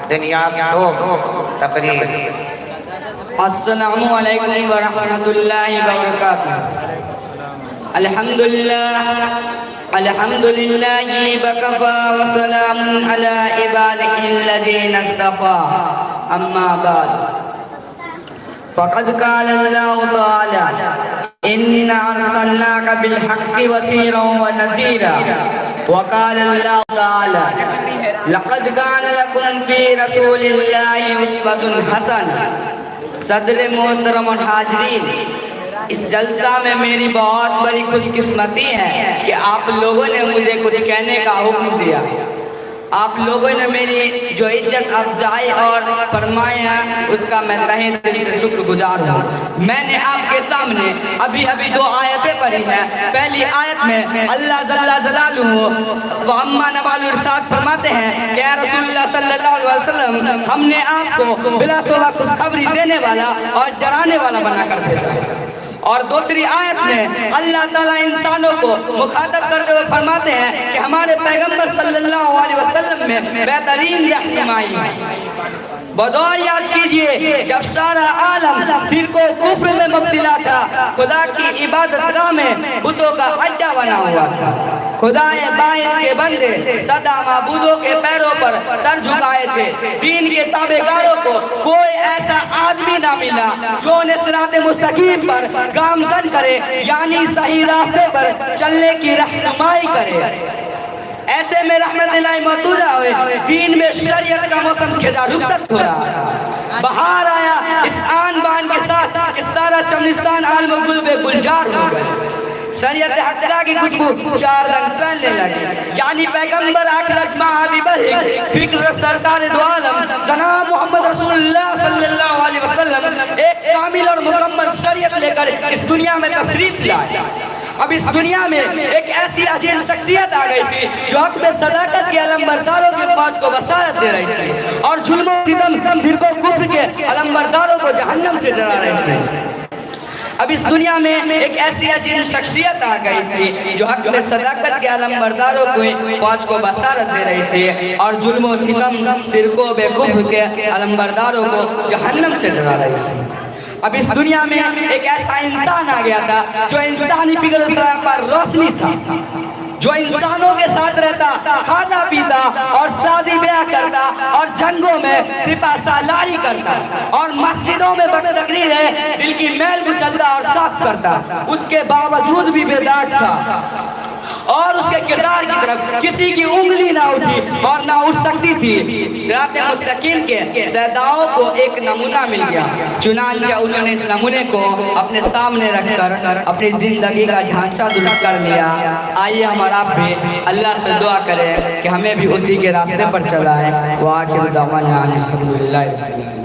دنیا سو تقریر۔ السلام علیکم ورحمۃ اللہ وبرکاتہ۔ الحمدللہ وکفی وسلام علی عبادہ الذین اصطفی، اما بعد فقد قال اللہ تعالی انا ارسلناک بالحق بشیرا ونذیرا، وقال اللہ تعالی لقد كان لكم في رسول الله اسوة حسنة۔ صدر محترم اور حاضرین، اس جلسہ میں میری بہت بڑی خوش قسمتی ہے کہ آپ لوگوں نے مجھے کچھ کہنے کا حکم دیا۔ آپ لوگوں نے میری جو عزت افزائی اور فرمایا اس کا میں تہہ دل سے شکر گزار ہوں۔ میں نے آپ کے سامنے ابھی دو آیتیں پڑھی ہیں۔ پہلی آیت میں اللہ جل جلالہ وعما نوال ارشاد فرماتے ہیں کہ اے رسول اللہ صلی اللہ علیہ وسلم، ہم نے آپ کو بلا شبہ خوشخبری دینے والا اور ڈرانے والا بنا کر بھیجا ہے۔ اور دوسری آیت میں اللہ تعالیٰ انسانوں کو مخاطب کرتے ہوئے فرماتے ہیں کہ ہمارے پیغمبر صلی اللہ علیہ وسلم میں بہترین رہنمائی ہے۔ بدور یاد کیجئے جب سارا عالم شرک و کفر میں مبتلا تھا، خدا کی عبادت گاہ میں بتوں کا اڈا بنا ہوا تھا۔ خدا باطل کے بندے سدا معبودوں کے پیروں پر سر جھکائے تھے۔ دین کے تابعداروں کو کوئی ایسا آدمی نہ ملا جو انہیں صراط مستقیم پر گامزن کرے، یعنی صحیح راستے پر چلنے کی رہنمائی کرے۔ ایسے میں رحمت اللہ مطولہ ہوئے، دین میں شریعت کا موسم خزاں رخصت ہو رہا، بہار آیا اس آن بان کے ساتھ کہ سارا چمنستان عالم و گل بے گلزار ہو گئے۔ شریعت حقیقہ کی خوشبو چار رنگ پھیلنے لگی، یعنی پیغمبر اکرم مہدی بلغ فکر سرکار دو عالم جناب محمد رسول اللہ صلی اللہ علیہ وسلم ایک کامل اور مکمل شریعت لے کر اس دنیا میں تشریف لائے۔ اب اس دنیا میں ایک ایسی عظیم شخصیت آ گئی تھی جو حق میں صداقت کے علمبرداروں کی فوج کو بشارت دے رہی تھی اور ظلم و ستم، شرک و کفر کے علمبرداروں کو جہنم سے ڈرا رہی تھی۔ اب اس دنیا میں ایک ایسی عظیم شخصیت آ گئی تھی جو حق میں صداقت کے علمبرداروں کو فوج کو بشارت دے رہی تھی اور ظلم و ستم، شرک و کفر کے علمبرداروں کو جہنم سے ڈرا رہی تھی۔ اب اس دنیا میں ایک ایسا انسان آ گیا تھا جو انسانی فکر پر روشنی تھا، جو انسانوں کے ساتھ رہتا، کھانا پیتا اور شادی بیاہ کرتا اور جنگوں میں سپہ سالاری کرتا اور مسجدوں میں بتقریر ہے دل کی میل کچلتا اور صاف کرتا، اس کے باوجود بھی بیدار تھا اور اس کے کردار کی طرف کسی کی انگلی نہ اٹھی اور نہ اٹھ سکتی تھی۔ صراط مستقیم کے سیداؤں کو ایک نمونہ مل گیا، چنانچہ انہوں نے اس نمونے کو اپنے سامنے رکھ کر اپنی زندگی کا ڈھانچہ درست کر لیا۔ آئیے ہم اور آپ بھی اللہ سے دعا کریں کہ ہمیں بھی اسی کے راستے پر چلائیں۔ وآخر دعوانا الحمدللہ۔